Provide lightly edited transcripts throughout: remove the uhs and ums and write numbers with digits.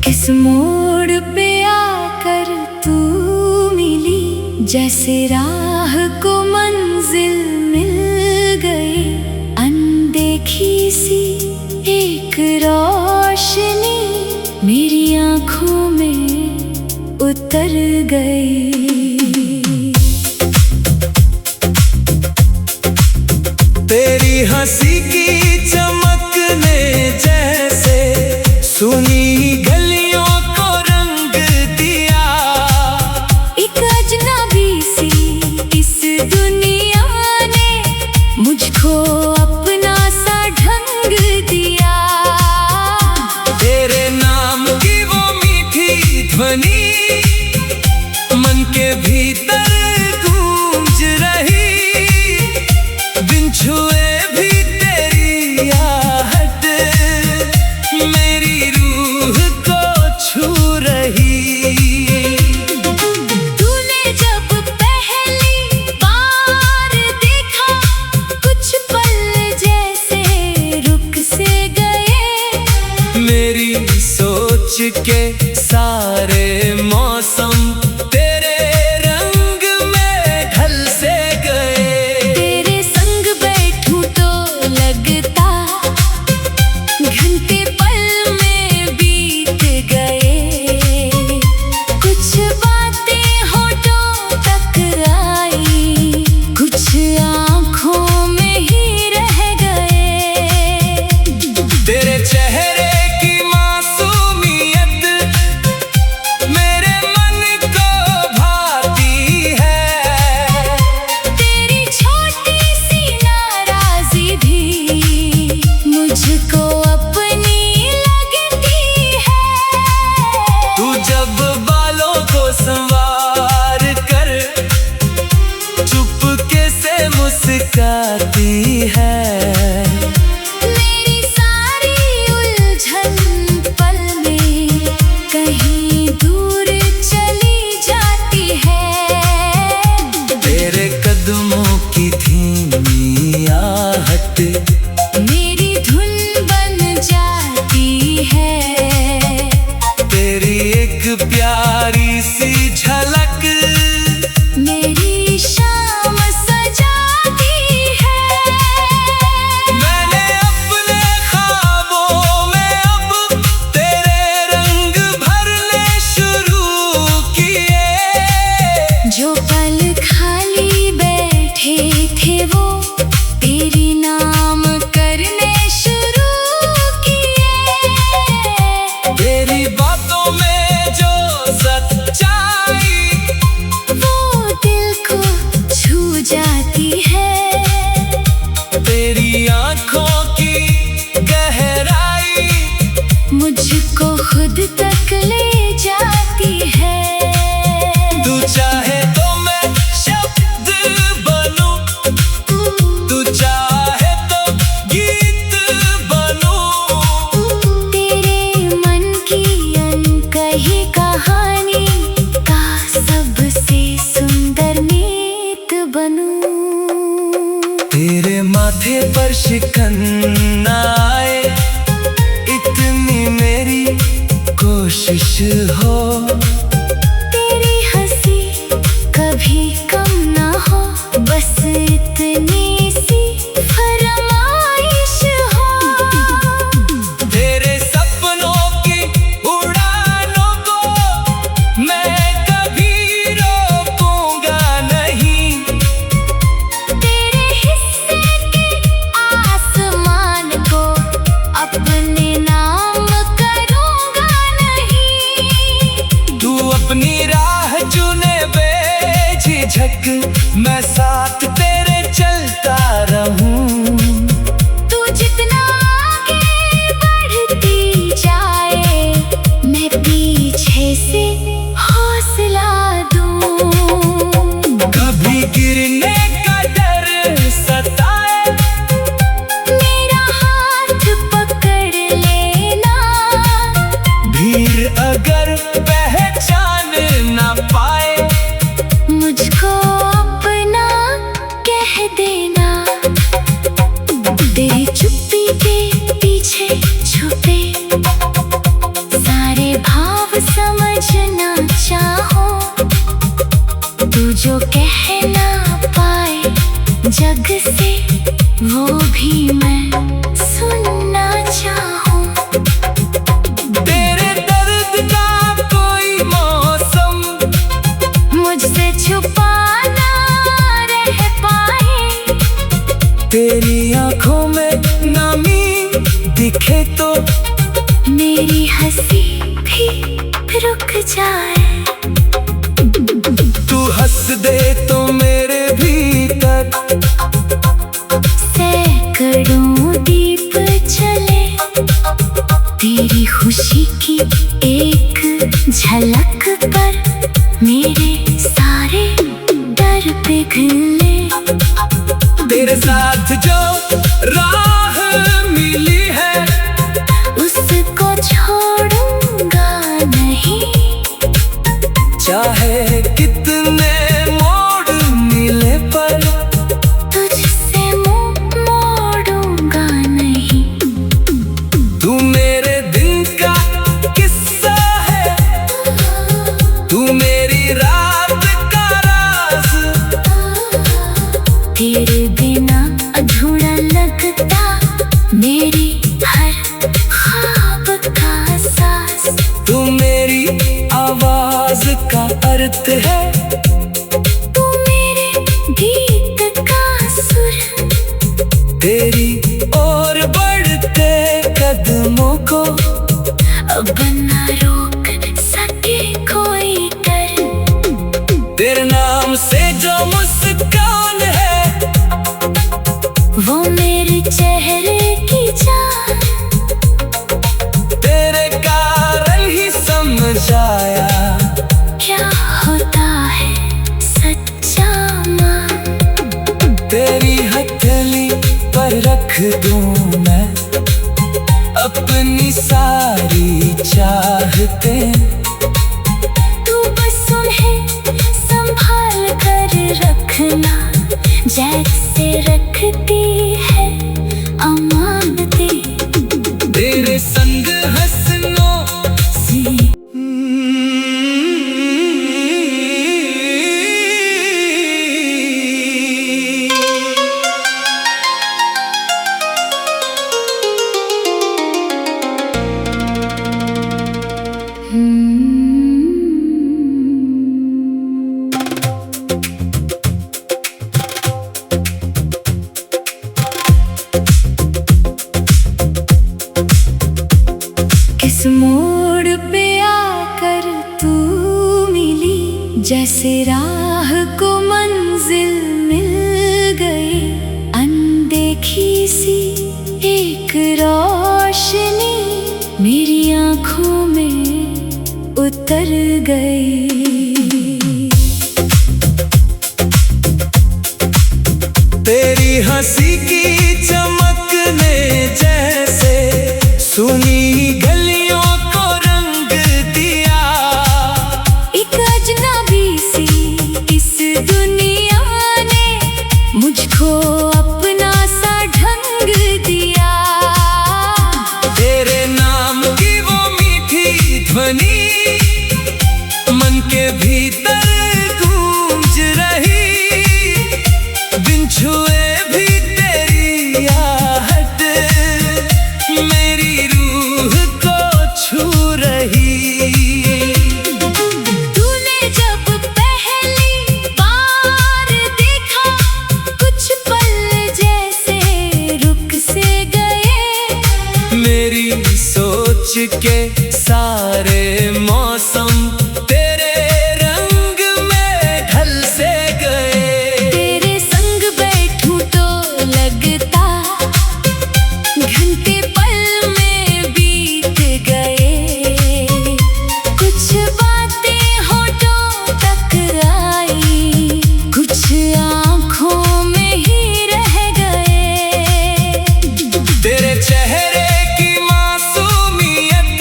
किस मोड़ पे आकर तू मिली, जैसे राह को मंजिल मिल गई। अनदेखी सी एक रोशनी मेरी आँखों में उतर गई। तेरी हंसी की चमक ने जैसे सुनी गलियों को रंग दिया। एक अजनबी सी इस दुनिया ने मुझको अपना सा ढंग दिया। तेरे नाम की वो मीठी ध्वनि मन के भीतर गूंज रही। बिन छुए भी तेरी आहट मेरी रूह को छू रही। तूने जब पहली बार देखा, कुछ पल जैसे रुक से गए। मेरी सोच के सारे मौसम तेरे रंग में ढल से गए। तेरे संग बैठूं तो लगता घंटे पल में बीत गए। कुछ बातें होठों तक आई, कुछ आँखों में ही रह गए। तेरे चेहरे की मासूमियत मेरे मन को भाती है। तेरी छोटी सी नाराज़ी भी मुझको अपनी लगती है। तू जब बालों को संवार कर चुपके से मुस्काती है। मेरी सारी उलझन पल में कहीं दूर चली जाती है। तेरे कदमों की धीमी आहट मेरी धुन बन जाती है। तेरी एक प्यारी सी झलक मेरी शाम सजाती है। मैंने अपने ख्वाबों में अब तेरे रंग भरने शुरू किए। जो पल खाली बैठे थे वो तेरी नाम करने शुरू किए। तेरी बातों में जो सच्चाई वो दिल को छू जाती है। तेरी आँखों की गहराई मुझको खुद तक ले जाती है। तू चाहे तो मैं शब्द बनूं, तू चाहे तो गीत बनूं। तेरे मन की अनकही कहानी का सबसे सुंदर नीत बनूं। तेरे माथे पर शिकन न आए, इतनी मेरी कोशिश हो। तेरी हंसी कभी कम ना हो, बस इतनी सी फरमाइश हो। तेरे सपनों की उड़ानों को मैं कभी रोकूंगा नहीं। तेरे हिस्से के आसमान को अपने नाम करूँगा नहीं। तू अपनी राह चुने बेझिझक, मैं साथ तेरे चलता रहूं। तू जितना आगे बढ़ती जाए मैं पीछे से जो कह ना पाए जग से, वो भी मैं सुनना चाहूं। तेरे दर्द का कोई मौसम मुझसे छुपा ना रह पाए, तेरी आंखों में नमी दिखे तो मेरी हंसी भी रुक जाए। तू हंस दे तो मेरे भीतर सैकड़ों दीप जले, तेरी खुशी की एक झलक पर मेरे सारे डर पिघले। तेरे साथ जो राह मिली है उसको छोड़ूंगा नहीं, चाहे कितने मोड़ मिले पर तुझसे मुंह मोड़ूंगा नहीं। तू मेरे दिन का किस्सा है, तू मेरी रात का राज। तेरे बिना अधूरा लगता मेरी हर ख्वाब का सांस। तू मेरी आवाज का अर्थ है, तू मेरे गीत का सुर, तेरी और बढ़ते कदमों को अब ना रोक सके कोई डर। तेरे नाम से जो मुस्कान है वो मेरे चेहरे की जान, तेरे कारण ही समझ आया क्या होता है सच्चा मान। तेरी हथेली पर रख दूं मैं अपनी सारी चाहते। तू बस उन्हें संभाल कर रखना जैसे रखती है अमानतें। तेरे संग हंसनों सी किस मोड़ पे आकर तू मिली, जैसे राह को मंजिल मिल गई। अनदेखी सी एक रोशनी मेरी आंखों में उतर गई। तेरी हंसी की चमक ने जैसे सुनी गलियों को रंग दिया। एक अजनबी सी इस दुनिया ने मुझको अपना सा ढंग दिया। तेरे नाम की वो मीठी ध्वनि मन के भीतर गूंज रही, बिन छुए भी तेरी आहट मेरी रूह को छू रही। तूने जब पहली बार देखा कुछ पल जैसे रुक से गए, मेरी सोच के सारे मौसम तेरे रंग में ढल से गए। तेरे संग बैठूं तो लगता घंटे पल में बीत गए। कुछ बातें होठों तक आई, कुछ आंखों में ही रह गए। तेरे चेहरे की मासूमियत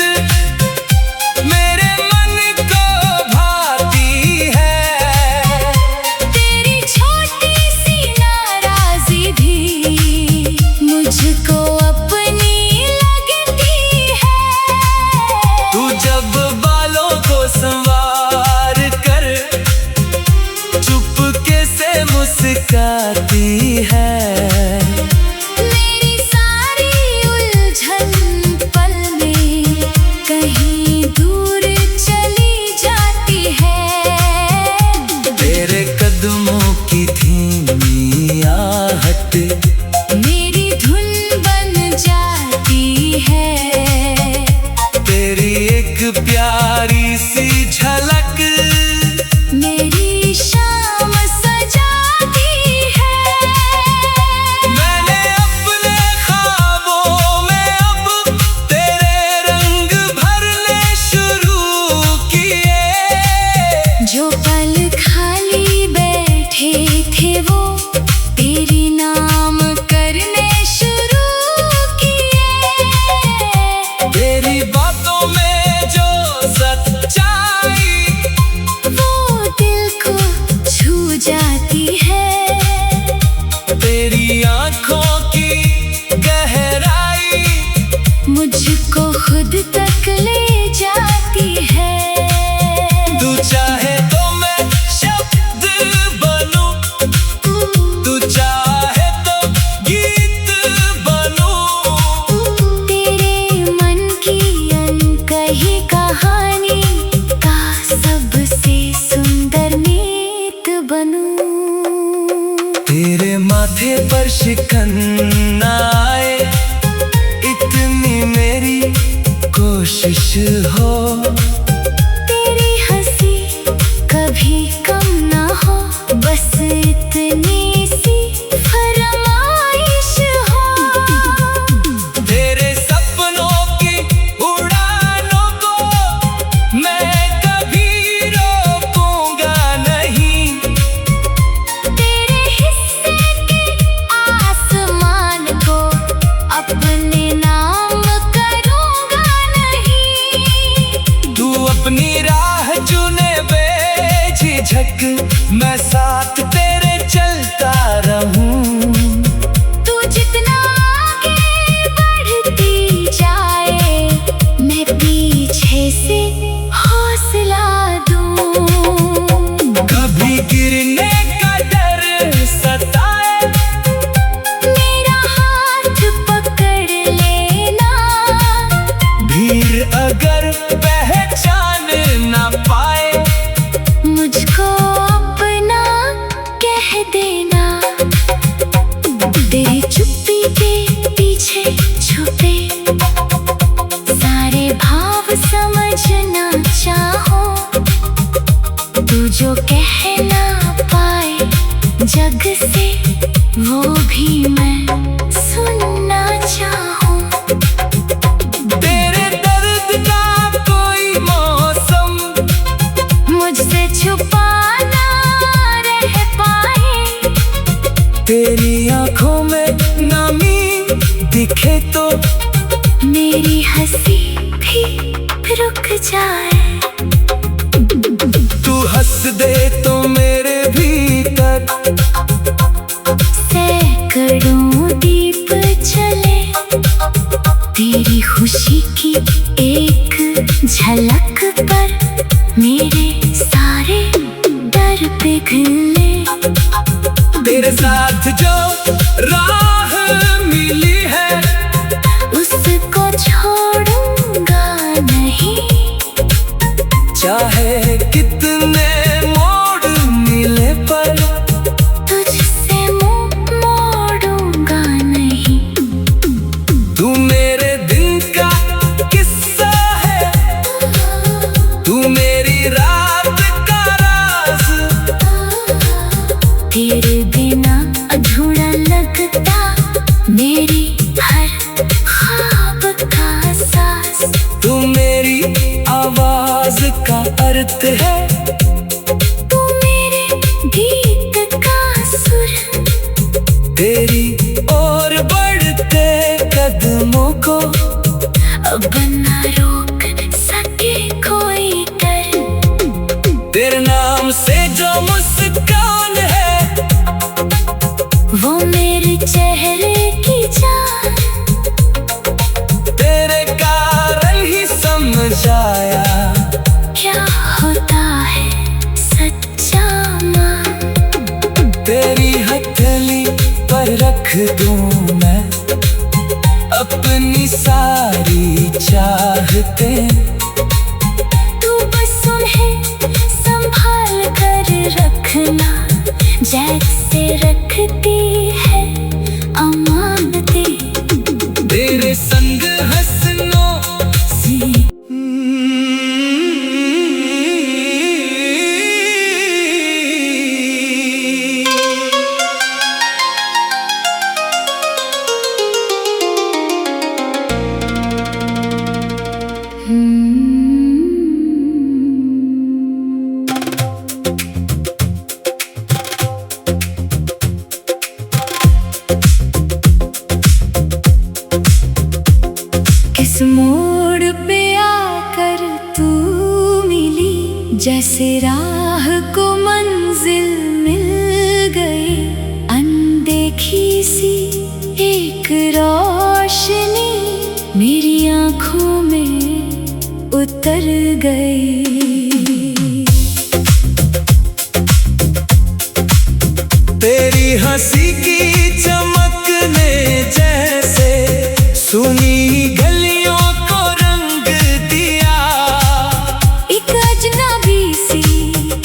शिकन ना आए, इतनी मेरी कोशिश हो। तेरी हंसी कभी कम ना हो, बस इतनी सी फरमाइश हो। तेरे सपनों की उड़ानों को मैं कभी रोकूंगा नहीं। तेरे हिस्से के आसमान को अपने नाम करूंगा नहीं। तू अपनी राह चुने बेझिझक, मैं साथ तेरे चलता रहूं। तू जितना आगे बढ़ती जाए, मैं पीछे से हौसला दूं। कभी गिरने का डर सताए, मेरा हाथ पकड़ लेना। भीड़ अगर पहचान ना पाए, मुझको अपना कह देना। तेरी चुप्पी के पीछे छुपे सारे भाव समझना चाहो। तू जो कह ना पाए जग से, वो भी मैं सुनना चाहूं। तेरे दर्द का कोई मौसम मुझसे छुपा ना रह पाए। तेरी आंखों में नमी दिखे तो मेरी हंसी भी रुक जाए। तू हंस दे तो मेरे भीतर सैकड़ों दीप जले। तेरी खुशी की एक झलक पर मेरे सारे डर पिघले। तेरे साथ जो राह मिली है, उसको छोड़ूंगा नहीं। चाहे कितने मोड़ मिले पर तुझसे मुंह मोड़ूंगा नहीं। तू मेरे दिन का किस्सा है, तू मेरी रात का राज। तेरे बिना अधूरा लगता मेरी हर ख्वाब का सांस। तू मेरी आवाज का अर्थ है, तू मेरे गीत का सुर। तेरी और बढ़ते कदमों को अब ना रोक सके कोई डर। तेरे नाम से जो मुस्कान है, वो मेरे चेहरे की जान। तेरे कारण ही समझ आया क्या होता है सच्चा मान। तेरी हथेली पर रख दूं मैं अपनी सारी चाहते। तू बस उन्हें संभाल कर रखना, जैसे रखती है अमानतें। तेरे संग हंसनों सी किस मोड़ पे आकर तू मिली, जैसे राह को मंजिल मिल गई। अनदेखी सी एक रोशनी मेरी आंखों में उतर गई। तेरी हंसी की चमक ने जैसे सुनी गलियों को रंग दिया। एक अजनबी सी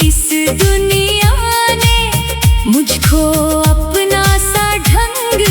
इस दुनिया ने मुझको अपना सा ढंग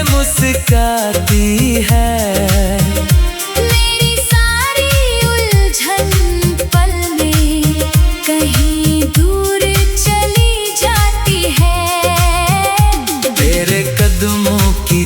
मुस्काती है। मेरी सारी उलझन पल में कहीं दूर चली जाती है। तेरे कदमों की